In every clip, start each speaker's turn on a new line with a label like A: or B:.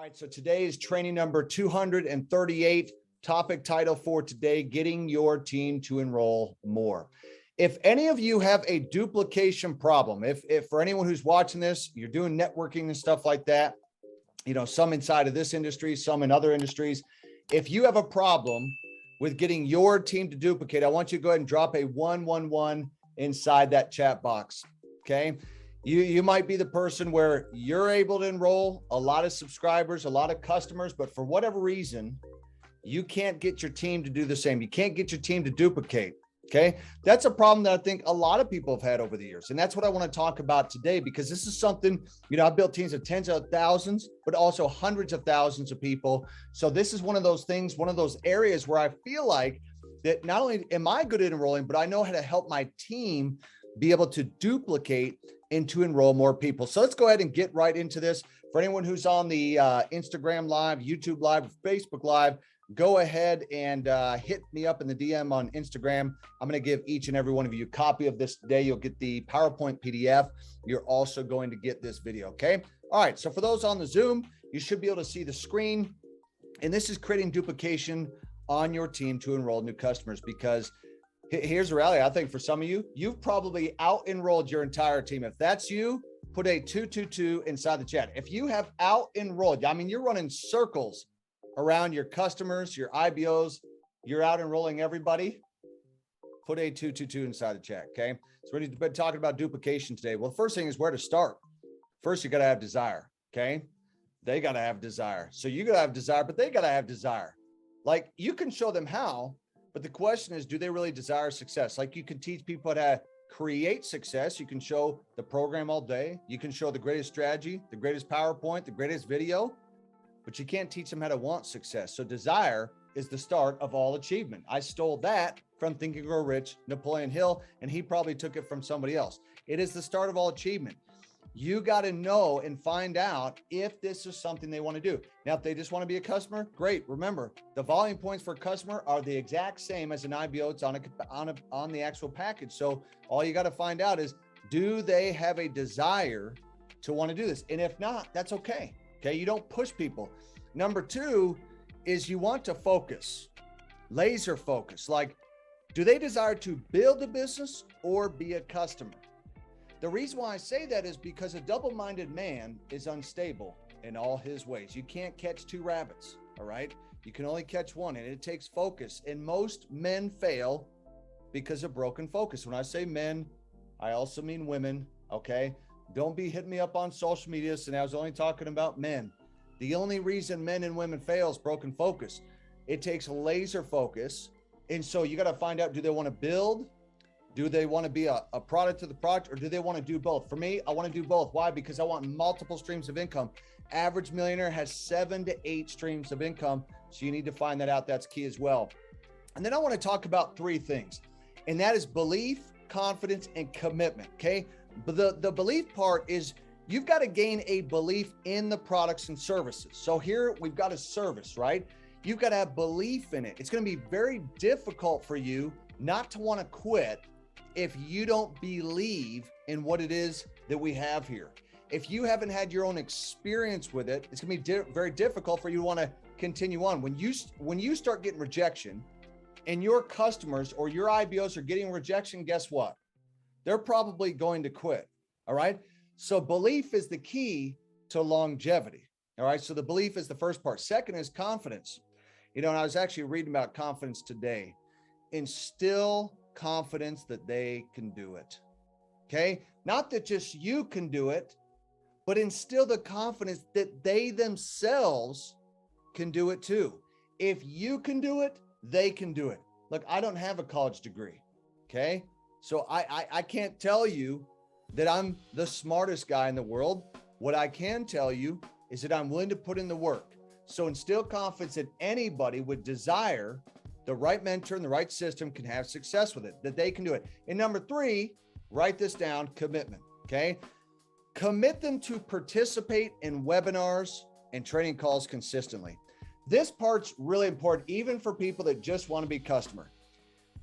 A: right, so today is training number 238. Topic title for today, getting your team to enroll more. If any of you have a duplication problem, if for anyone who's watching this, you're doing networking and stuff like that, some inside of this industry, some in other industries. If you have a problem with getting your team to duplicate, I want you to go ahead and drop a 111 inside that chat box. Okay. You might be the person where you're able to enroll a lot of subscribers, a lot of customers, but for whatever reason, you can't get your team to do the same. You can't get your team to duplicate. Okay. That's a problem that I think a lot of people have had over the years. And that's what I want to talk about today, because this is something, I've built teams of tens of thousands, but also hundreds of thousands of people. So this is one of those things, one of those areas where I feel like that not only am I good at enrolling, but I know how to help my team be able to duplicate and to enroll more people. So let's go ahead and get right into this. For anyone who's on the Instagram Live, YouTube Live, Facebook Live, go ahead and hit me up in the DM on Instagram. I'm going to give each and every one of you a copy of this today. You'll get the PowerPoint PDF. You're also going to get this video. Okay. All right. So for those on the Zoom, you should be able to see the screen. And this is creating duplication on your team to enroll new customers, because here's the reality. I think for some of you, you've probably out enrolled your entire team. If that's you, put a 222 inside the chat. If you have out enrolled, you're running circles around your customers, your IBOs, you're out enrolling everybody, put a 222 inside the chat. Okay. So we've been talking about duplication today. Well, the first thing is where to start. First, you got to have desire. Okay. They got to have desire. So you got to have desire, but they got to have desire. Like, you can show them how, but the question is, do they really desire success? Like, you can teach people how to create success. You can show the program all day. You can show the greatest strategy, the greatest PowerPoint, the greatest video, but you can't teach them how to want success. So desire is the start of all achievement. I stole that from Think and Grow Rich, Napoleon Hill, and he probably took it from somebody else. It is the start of all achievement. You got to know and find out if this is something they want to do. Now, if they just want to be a customer, great. Remember, the volume points for a customer are the exact same as an IBO. It's on the actual package. So all you got to find out is, do they have a desire to want to do this? And if not, that's okay. Okay. You don't push people. Number two is you want to focus, laser focus. Like, do they desire to build a business or be a customer? The reason why I say that is because a double-minded man is unstable in all his ways. You can't catch two rabbits, all right? You can only catch one, and it takes focus. And most men fail because of broken focus. When I say men, I also mean women, okay? Don't be hitting me up on social media saying I was only talking about men. The only reason men and women fail is broken focus. It takes laser focus. And so you got to find out, do they want to build? Do they want to be a product to the product, or do they want to do both? For me, I want to do both. Why? Because I want multiple streams of income. Average millionaire has 7 to 8 streams of income. So you need to find that out. That's key as well. And then I want to talk about 3 things, and that is belief, confidence, and commitment. Okay. But the belief part is you've got to gain a belief in the products and services. So here we've got a service, right? You've got to have belief in it. It's going to be very difficult for you not to want to quit if you don't believe in what it is that we have here. If you haven't had your own experience with it, it's gonna be very difficult for you to want to continue on. When you start getting rejection and your customers or your IBOs are getting rejection, guess what? They're probably going to quit. All right. So belief is the key to longevity. All right. So the belief is the first part. Second is confidence. And I was actually reading about confidence today. Instill confidence that they can do it. Okay. Not that just you can do it, but instill the confidence that they themselves can do it too. If you can do it, they can do it. Look, I don't have a college degree. Okay. So I can't tell you that I'm the smartest guy in the world. What I can tell you is that I'm willing to put in the work. So instill confidence that anybody with desire, the right mentor and the right system, can have success with it, that they can do it. And number 3, write this down, commitment. Okay. Commit them to participate in webinars and training calls consistently. This part's really important, even for people that just want to be customer.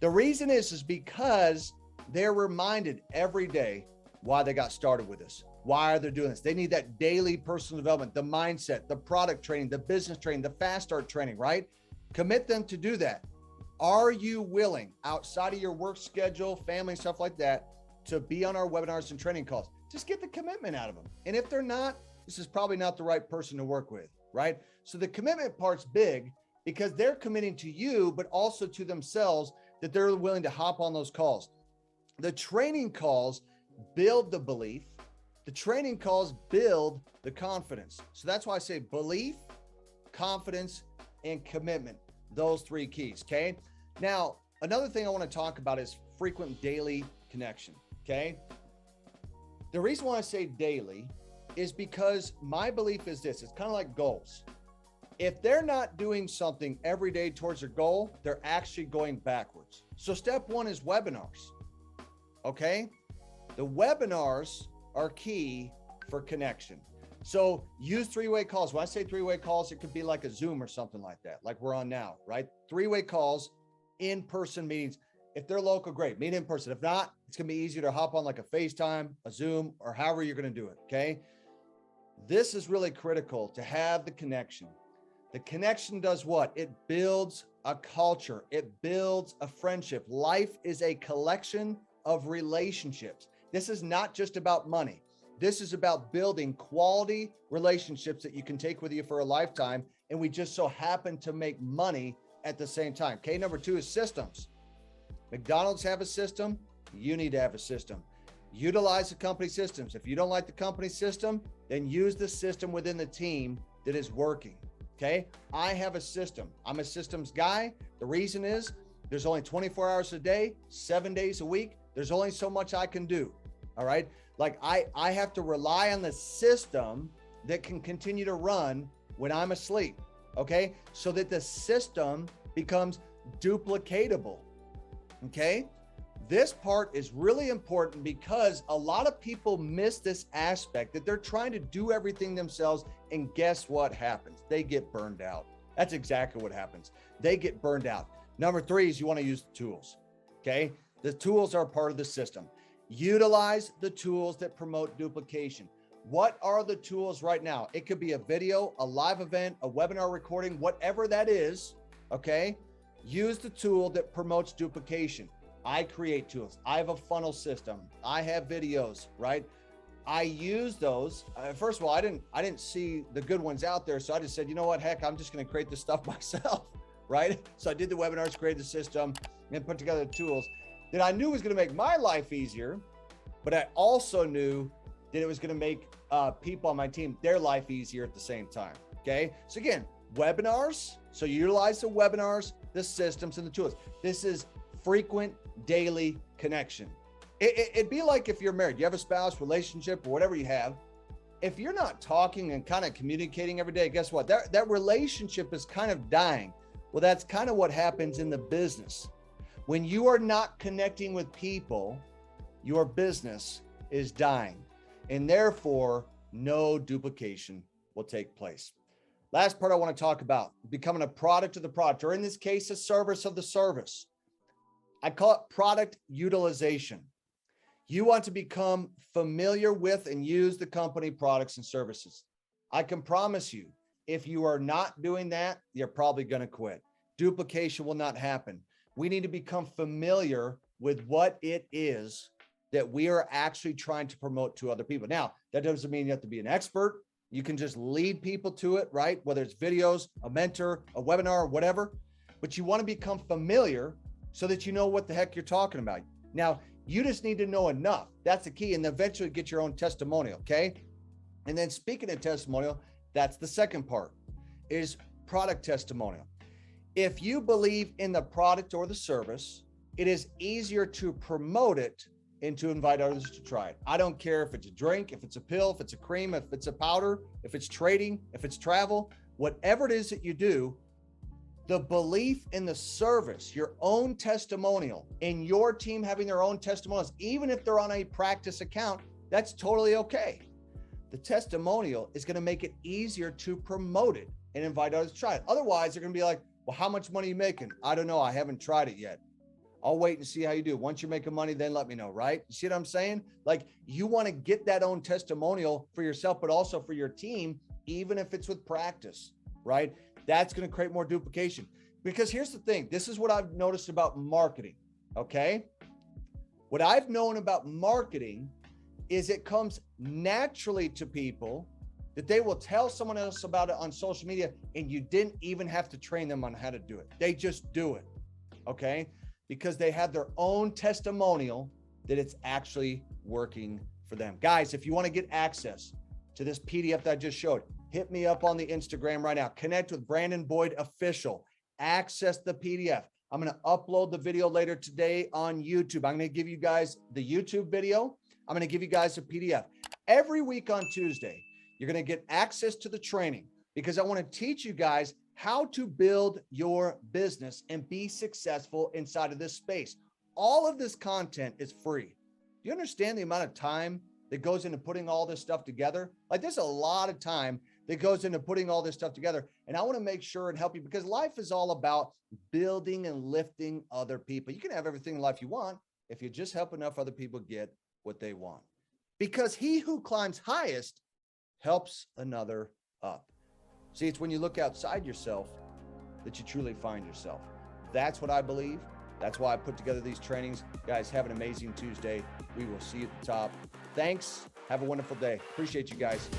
A: The reason is because they're reminded every day why they got started with us. why they're doing this. They need that daily personal development, the mindset, the product training, the business training, the fast start training, right? Commit them to do that. Are you willing, outside of your work schedule, family, stuff like that, to be on our webinars and training calls? Just get the commitment out of them. And if they're not, this is probably not the right person to work with, right? So the commitment part's big because they're committing to you, but also to themselves, that they're willing to hop on those calls. The training calls build the belief. The training calls build the confidence. So that's why I say belief, confidence, and commitment. Those three keys, okay? Now, another thing I want to talk about is frequent daily connection, okay? The reason why I say daily is because my belief is this. It's kind of like goals. If they're not doing something every day towards their goal, they're actually going backwards. So step one is webinars, okay? The webinars are key for connection. So use three-way calls. When I say three-way calls, it could be like a Zoom or something like that, like we're on now, right? Three-way calls, in-person meetings. If they're local, great, meet in person. If not, it's gonna be easier to hop on like a FaceTime, a Zoom, or however you're gonna do it, okay? This is really critical to have the connection. The connection does what? It builds a culture. It builds a friendship. Life is a collection of relationships. This is not just about money. This is about building quality relationships that you can take with you for a lifetime. And we just so happen to make money at the same time. Okay, number two is systems. McDonald's have a system. You need to have a system. Utilize the company systems. If you don't like the company system, then use the system within the team that is working. Okay, I have a system. I'm a systems guy. The reason is there's only 24 hours a day, 7 days a week. There's only so much I can do. All right. Like I have to rely on the system that can continue to run when I'm asleep. Okay. So that the system becomes duplicatable. Okay. This part is really important because a lot of people miss this aspect that they're trying to do everything themselves. And guess what happens? They get burned out. That's exactly what happens. They get burned out. Number three is you want to use the tools. Okay. The tools are part of the system. Utilize the tools that promote duplication. What are the tools right now? It could be a video, a live event, a webinar recording, whatever that is. Okay. Use the tool that promotes duplication. I create tools. I have a funnel system. I have videos, right? I use those. First of all, I didn't see the good ones out there. So I just said, you know what, heck, I'm just going to create this stuff myself, right? So I did the webinars, created the system, and put together the tools that I knew was going to make my life easier. But I also knew that it was going to make people on my team, their life easier at the same time. Okay. So again, webinars. So utilize the webinars, the systems, and the tools. This is frequent daily connection. It'd be like if you're married, you have a spouse, relationship, or whatever you have. If you're not talking and kind of communicating every day, guess what? That relationship is kind of dying. Well, that's kind of what happens in the business. When you are not connecting with people, your business is dying, and therefore no duplication will take place. Last part I want to talk about, becoming a product of the product, or in this case, a service of the service. I call it product utilization. You want to become familiar with and use the company products and services. I can promise you, if you are not doing that, you're probably going to quit. Duplication will not happen. We need to become familiar with what it is that we are actually trying to promote to other people. Now, that doesn't mean you have to be an expert. You can just lead people to it, right? Whether it's videos, a mentor, a webinar, or whatever, but you want to become familiar so that you know what the heck you're talking about. Now, you just need to know enough. That's the key. And eventually get your own testimonial. Okay. And then speaking of testimonial, that's the second part, is product testimonial. If you believe in the product or the service, it is easier to promote it and to invite others to try it. I don't care if it's a drink, if it's a pill, if it's a cream, if it's a powder, if it's trading, if it's travel, whatever it is that you do, the belief in the service, your own testimonial, and your team having their own testimonials, even if they're on a practice account, that's totally okay. The testimonial is going to make it easier to promote it and invite others to try it. Otherwise, they're going to be like, well, how much money are you making? I don't know. I haven't tried it yet. I'll wait and see how you do. Once you're making money, then let me know, right? You see what I'm saying? Like, you want to get that own testimonial for yourself, but also for your team, even if it's with practice, right? That's going to create more duplication. Because here's the thing. This is what I've noticed about marketing, okay? What I've known about marketing is it comes naturally to people that they will tell someone else about it on social media, and you didn't even have to train them on how to do it. They just do it, okay? Because they have their own testimonial that it's actually working for them. Guys, if you want to get access to this PDF that I just showed, hit me up on the Instagram right now. Connect with Brandon Boyd Official. Access the PDF. I'm going to upload the video later today on YouTube. I'm going to give you guys the YouTube video. I'm going to give you guys a PDF. Every week on Tuesday, you're going to get access to the training, because I want to teach you guys how to build your business and be successful inside of this space. All of this content is free. Do you understand the amount of time that goes into putting all this stuff together? Like, there's a lot of time that goes into putting all this stuff together. And I want to make sure and help you, because life is all about building and lifting other people. You can have everything in life you want if you just help enough other people get what they want. Because he who climbs highest helps another up. See, it's when you look outside yourself that you truly find yourself. That's what I believe. That's why I put together these trainings. Guys, have an amazing Tuesday. We will see you at the top. Thanks. Have a wonderful day. Appreciate you guys.